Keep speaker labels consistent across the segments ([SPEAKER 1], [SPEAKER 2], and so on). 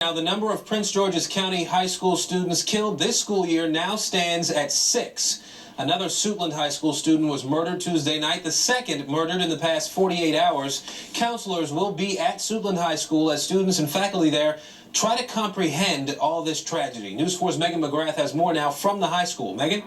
[SPEAKER 1] Now, the number of Prince George's County high school students killed this school year now stands at 6. Another SUITLAND high school student was murdered Tuesday night, the second murdered in the past 48 hours. Counselors will be at SUITLAND High School as students and faculty there try to comprehend all this tragedy. News 4's Megan McGrath has more now from the high school. Megan?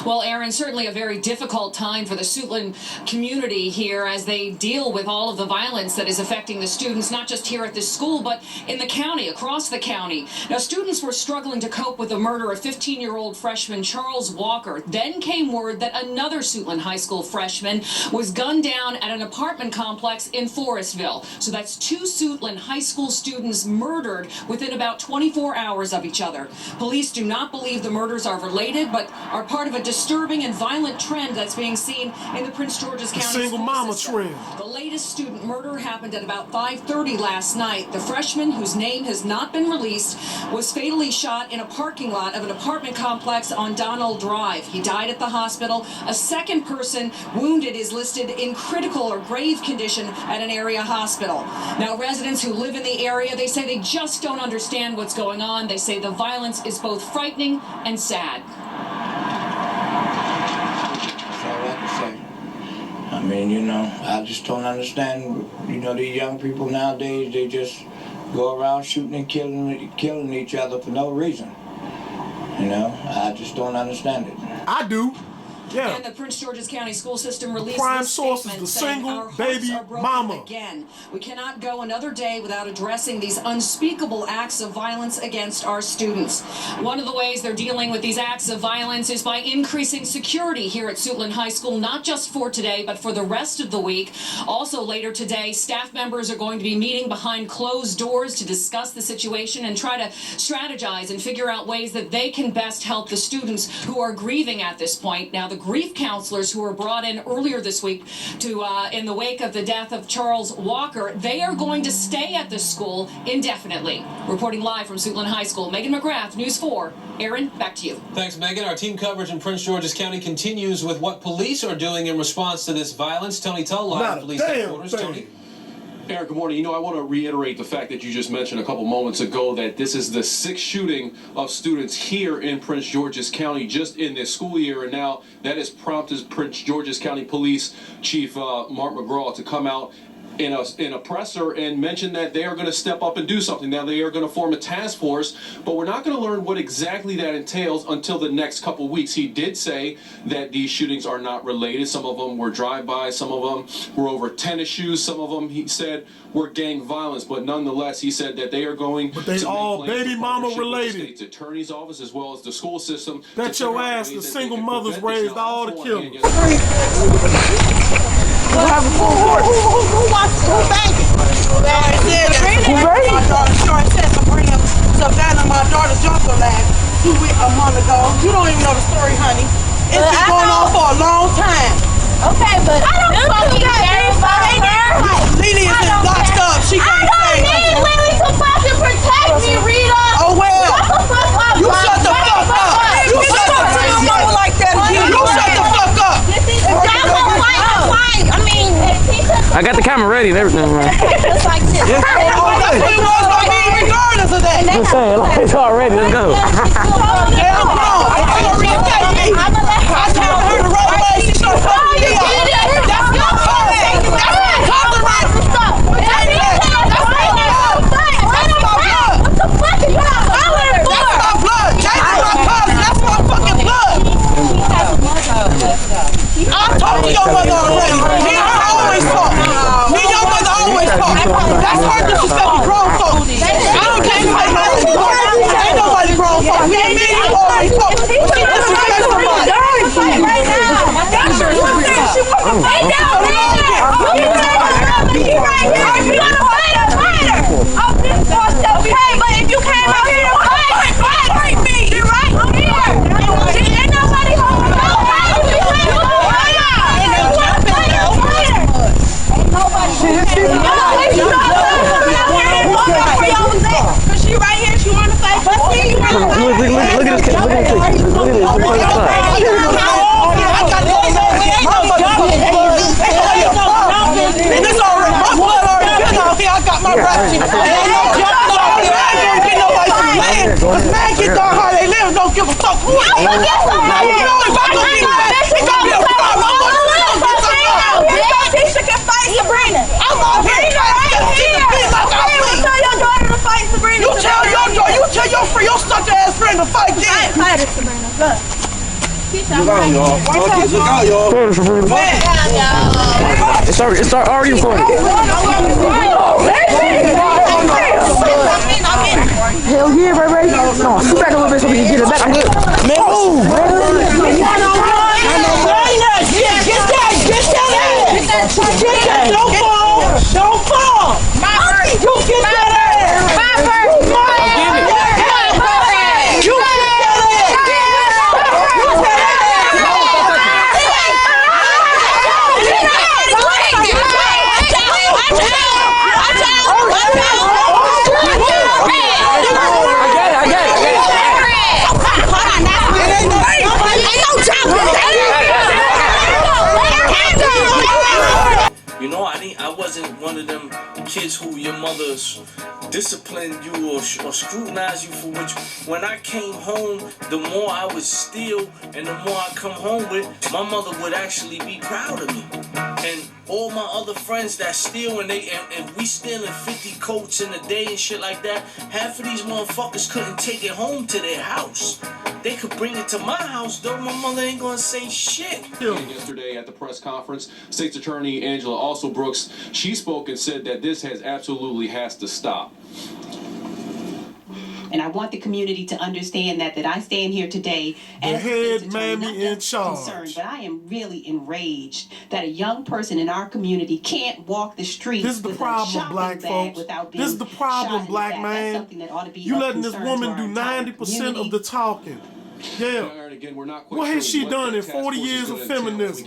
[SPEAKER 2] Well, Aaron, certainly a very difficult time for the SUITLAND community here as they deal with all of the violence that is affecting the students, not just here at this school, but in the county, across the county. Now, students were struggling to cope with the murder of 15-year-old freshman Charles Walker. Then came word that another SUITLAND high school freshman was gunned down at an apartment complex in Forestville. So that's 2 SUITLAND high school students murdered within about 24 hours of each other. Police do not believe the murders are related, but are part of a disturbing and violent trend that's being seen in the Prince George's County
[SPEAKER 3] single mama trend.
[SPEAKER 2] The latest student murder happened at about 5:30 last night. The freshman, whose name has not been released, was fatally shot in a parking lot of an apartment complex on Donald Drive. He died at the hospital. A second person wounded is listed in critical or grave condition at an area hospital. Now, residents who live in the area, they say they just don't understand what's going on. They say the violence is both frightening and sad.
[SPEAKER 4] I mean, you know, I just don't understand, you know, these young people nowadays, they just go around shooting and killing each other for no reason. You know, I just don't understand it.
[SPEAKER 3] I do. Yeah.
[SPEAKER 2] And the Prince George's County school system released
[SPEAKER 3] prime
[SPEAKER 2] this
[SPEAKER 3] source is
[SPEAKER 2] statement
[SPEAKER 3] the
[SPEAKER 2] saying
[SPEAKER 3] single
[SPEAKER 2] our hearts
[SPEAKER 3] baby
[SPEAKER 2] are broken
[SPEAKER 3] mama.
[SPEAKER 2] Again, we cannot go another day without addressing these unspeakable acts of violence against our students. One of the ways they're dealing with these acts of violence is by increasing security here at SUITLAND High School, not just for today, but for the rest of the week. Also later today, staff members are going to be meeting behind closed doors to discuss the situation and try to strategize and figure out ways that they can best help the students who are grieving at this point. Now, the grief counselors who were brought in earlier this week to in the wake of the death of Charles Walker, they are going to stay at the school indefinitely. Reporting live from SUITLAND High School, Megan McGrath, News 4. Aaron, back to you.
[SPEAKER 1] Thanks, Megan. Our team coverage in Prince George's County continues with what police are doing in response to this violence. Tony Tull, live from police headquarters. Tony.
[SPEAKER 5] Eric, good morning. You know, I want to reiterate the fact that you just mentioned a couple moments ago that this is the 6th shooting of students here in Prince George's County just in this school year, and now that has prompted Prince George's County Police Chief Mark McGraw to come out in a presser and mention that they are going to step up and do something. Now, they are going to form a task force, but we're not going to learn what exactly that entails until the next couple weeks. He did say that these shootings are not related. Some of them were drive-bys, some of them were over tennis shoes, some of them, he said, were gang violence, but nonetheless, he said that they are going
[SPEAKER 3] but they all baby mama related.
[SPEAKER 5] The state's attorney's office as well as the school system.
[SPEAKER 3] Bet your ass the single mothers raised all the killers.
[SPEAKER 6] Who banking? My daughter's short set to bring him some down in my daughter's jungle lab a month ago. You don't even know the story, honey. It's been going on for a long time.
[SPEAKER 7] Okay, but I don't fucking care about her.
[SPEAKER 6] Lily is locked up. She can't say.
[SPEAKER 7] I don't need Lily to fucking protect me, Rita.
[SPEAKER 6] Oh well.
[SPEAKER 7] Shut the fuck up.
[SPEAKER 6] You shut the fuck up. You shut the fuck up. Mama like that again. You shut the fuck up.
[SPEAKER 7] Y'all don't like the fight. I mean,
[SPEAKER 8] I got the camera ready and everything, man.
[SPEAKER 7] just like this.
[SPEAKER 6] That's what it was gonna be regardless of that.
[SPEAKER 8] I'm saying, like, it's all ready. Let's go.
[SPEAKER 6] Hell no. I'm gonna reinstate me. I told her to run away. She should have told me. That's not fair. That's not tolerant. That's my blood. That's my blood. That's my cousin. That's my fucking blood. I told your mother already. Me and her always talk. Me and your mother always talk. That's her disrespecting grown folks. I don't care if ain't nobody grown folks. Me and you always talk. But she disrespects somebody.
[SPEAKER 7] Right now. She wants to fight down here. Right here. If you want to fight her, fight her. I'm just going to step behind. But if you came out here to fight me. You're right. I'm here. Ain't nobody home.
[SPEAKER 6] Cause she right here, she wanna fight.
[SPEAKER 8] Look at this. Look at this. Look at this.
[SPEAKER 6] give a fuck who it is. You know if I don't get that, she gonna be a problem. Tisha can fight Sabrina. I'm on here. She can beat like I please.
[SPEAKER 7] Tell your daughter to fight Sabrina.
[SPEAKER 6] You tell your suck ass friend to fight Jen.
[SPEAKER 7] I ain't fighting Sabrina. Look.
[SPEAKER 6] Look out, y'all. Look out, y'all.
[SPEAKER 8] It's already recording. Hell yeah, Ray. No, shoot back a little bit so we can get it back. I'm good. Man, move,
[SPEAKER 6] Get that. Don't fall. You get that ass. You get
[SPEAKER 9] You know, I wasn't one of them kids who your mothers disciplined you or scrutinized you for what you. When I came home, the more I would steal and the more I come home with, my mother would actually be proud of me. And all my other friends that steal and we stealing 50 coats in a day and shit like that, half of these motherfuckers couldn't take it home to their house. They could bring it to my house, though my mother ain't gonna say shit.
[SPEAKER 5] Yesterday at the press conference, State's Attorney Angela also Brooks, she spoke and said that this has to stop.
[SPEAKER 10] And I want the community to understand that I stand here today as
[SPEAKER 3] the head mammy in charge.
[SPEAKER 10] Concerned, but I am really enraged that a young person in our community can't walk the streets.
[SPEAKER 3] This is the problem, black folks. This is the problem, black man. You letting this woman do 90% of the talking. Yeah.
[SPEAKER 5] Again, we're not
[SPEAKER 3] what has she done in 40 years of feminism?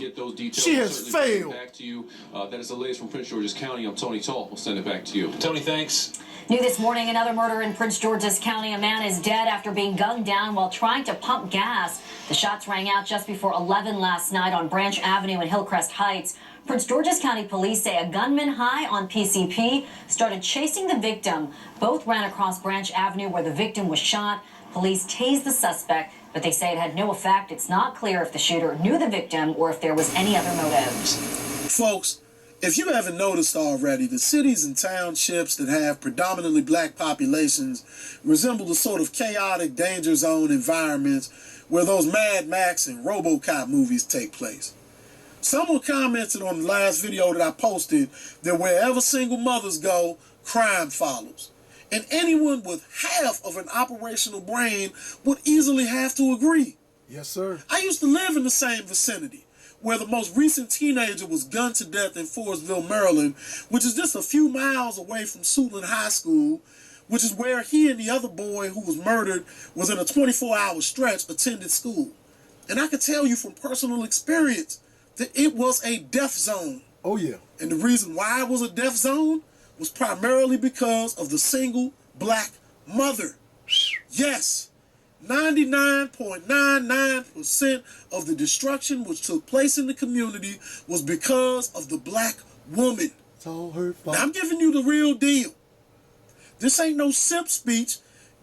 [SPEAKER 3] She has failed.
[SPEAKER 5] Back to you. That is the latest from Prince George's County. I'm Tony Tall. We'll send it back to you.
[SPEAKER 1] Tony, thanks.
[SPEAKER 11] New this morning, another murder in Prince George's County. A man is dead after being gunned down while trying to pump gas. The shots rang out just before 11 last night on Branch Avenue in Hillcrest Heights. Prince George's County police say a gunman high on PCP started chasing the victim. Both ran across Branch Avenue where the victim was shot. Police tased the suspect, but they say it had no effect. It's not clear if the shooter knew the victim or if there was any other motives.
[SPEAKER 12] Folks, if you haven't noticed already, the cities and townships that have predominantly black populations resemble the sort of chaotic danger zone environments where those Mad Max and RoboCop movies take place. Someone commented on the last video that I posted that wherever single mothers go, crime follows. And anyone with half of an operational brain would easily have to agree.
[SPEAKER 3] Yes, sir.
[SPEAKER 12] I used to live in the same vicinity, where the most recent teenager was gunned to death in Forestville, Maryland, which is just a few miles away from SUITLAND High School, which is where he and the other boy who was murdered was in a 24-hour stretch attended school. And I can tell you from personal experience that it was a death zone.
[SPEAKER 3] Oh, yeah.
[SPEAKER 12] And the reason why it was a death zone was primarily because of the single black mother. Yes. 99.99% of the destruction which took place in the community was because of the black woman.
[SPEAKER 3] It's all her fault.
[SPEAKER 12] Now, I'm giving you the real deal. This ain't no simp speech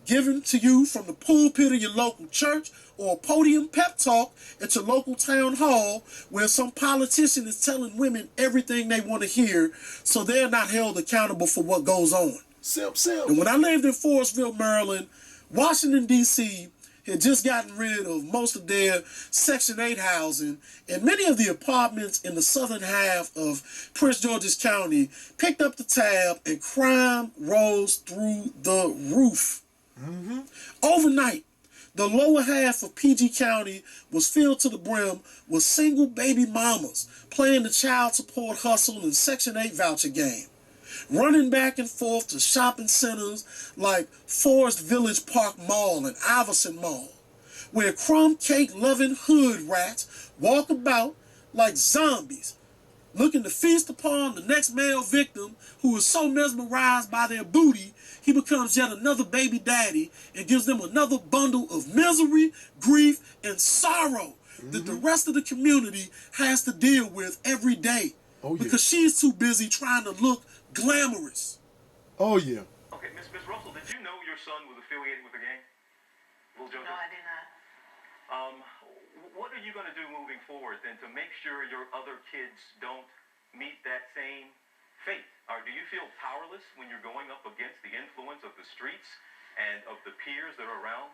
[SPEAKER 12] given to you from the pulpit of your local church or a podium pep talk at your local town hall where some politician is telling women everything they want to hear so they're not held accountable for what goes on.
[SPEAKER 3] Simp.
[SPEAKER 12] And when I lived in Forestville, Maryland, Washington, D.C. had just gotten rid of most of their Section 8 housing, and many of the apartments in the southern half of Prince George's County picked up the tab and crime rose through the roof.
[SPEAKER 3] Mm-hmm.
[SPEAKER 12] Overnight, the lower half of PG County was filled to the brim with single baby mamas playing the child support hustle and Section 8 voucher game, running back and forth to shopping centers like Forest Village Park Mall and Iverson Mall, where crumb cake loving hood rats walk about like zombies, looking to feast upon the next male victim who is so mesmerized by their booty he becomes yet another baby daddy and gives them another bundle of misery, grief, and sorrow that the rest of the community has to deal with every day.
[SPEAKER 3] Oh, yeah.
[SPEAKER 12] Because she's too busy trying to look glamorous.
[SPEAKER 3] Oh, yeah.
[SPEAKER 13] Okay, Miss Russell, did you know your son was affiliated with the gang? Little Jojo?
[SPEAKER 7] No, I did not.
[SPEAKER 13] What are you going to do moving forward then to make sure your other kids don't meet that same fate? Or do you feel powerless when you're going up against the influence of the streets and of the peers that are around?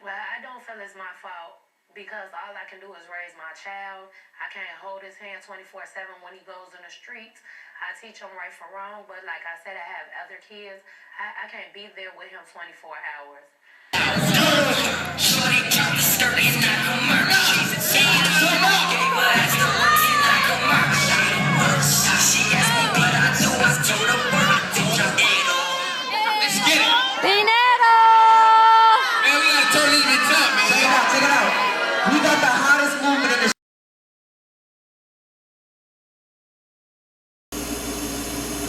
[SPEAKER 14] Well, I don't feel it's my fault because all I can do is raise my child. I can't hold his hand 24/7 when he goes in the streets. I teach him right from wrong, but like I said, I have other kids. I can't be there with him 24 hours.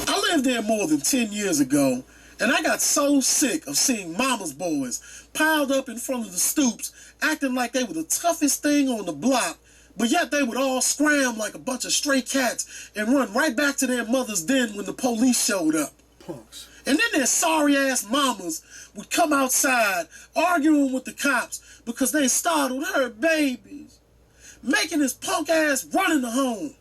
[SPEAKER 12] I lived there more than 10 years ago, and I got so sick of seeing mama's boys piled up in front of the stoops, acting like they were the toughest thing on the block, but yet they would all scram like a bunch of stray cats and run right back to their mother's den when the police showed up.
[SPEAKER 3] Punks.
[SPEAKER 12] And then their sorry-ass mamas would come outside arguing with the cops because they startled her babies, making this punk ass run in the home.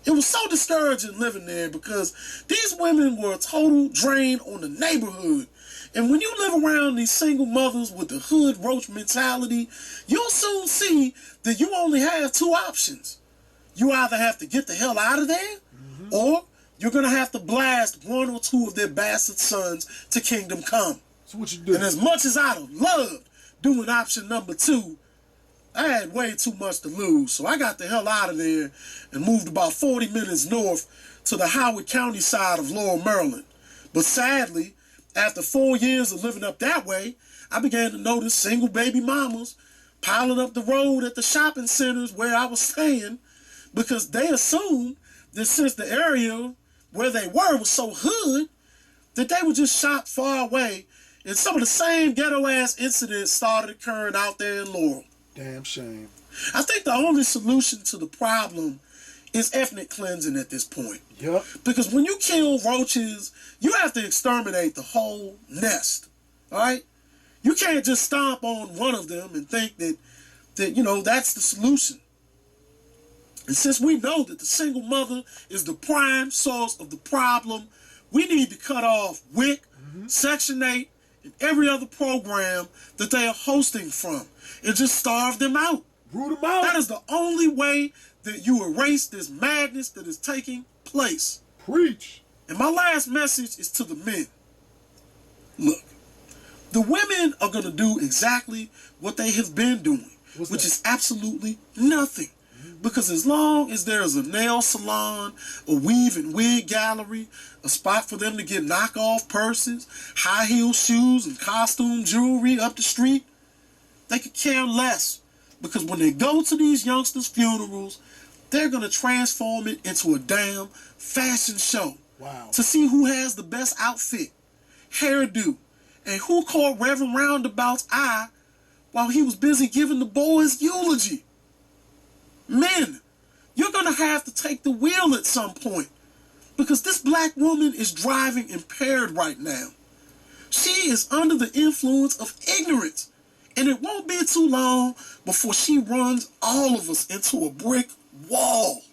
[SPEAKER 12] It was so discouraging living there because these women were a total drain on the neighborhood. And when you live around these single mothers with the hood roach mentality, you'll soon see that you only have two options. You either have to get the hell out of there, or you're going to have to blast one or two of their bastard sons to kingdom come.
[SPEAKER 3] So what you do?
[SPEAKER 12] And as much as I'd have loved doing option number 2, I had way too much to lose, so I got the hell out of there and moved about 40 minutes north to the Howard County side of Laurel, Maryland. But sadly, after 4 years of living up that way, I began to notice single baby mamas piling up the road at the shopping centers where I was staying because they assumed that since the area where they were was so hood, that they would just shop far away, and some of the same ghetto-ass incidents started occurring out there in Laurel.
[SPEAKER 3] Damn shame.
[SPEAKER 12] I think the only solution to the problem is ethnic cleansing at this point.
[SPEAKER 3] Yep.
[SPEAKER 12] Because when you kill roaches, you have to exterminate the whole nest. All right? You can't just stomp on one of them and think that that's the solution. And since we know that the single mother is the prime source of the problem, we need to cut off WIC, Section 8, and every other program that they are hosting from and just starve them out.
[SPEAKER 3] Root them out.
[SPEAKER 12] That is the only way that you erase this madness that is taking place.
[SPEAKER 3] Preach.
[SPEAKER 12] And my last message is to the men. Look, the women are going to do exactly what they have been doing, which is absolutely nothing. Because as long as there is a nail salon, a weave and wig gallery, a spot for them to get knockoff purses, high heel shoes, and costume jewelry up the street, they could care less. Because when they go to these youngsters' funerals, they're going to transform it into a damn fashion show.
[SPEAKER 3] Wow.
[SPEAKER 12] To see who has the best outfit, hairdo, and who caught Reverend Roundabout's eye while he was busy giving the boys eulogy. Men, you're going to have to take the wheel at some point because this black woman is driving impaired right now. She is under the influence of ignorance, and it won't be too long before she runs all of us into a brick wall.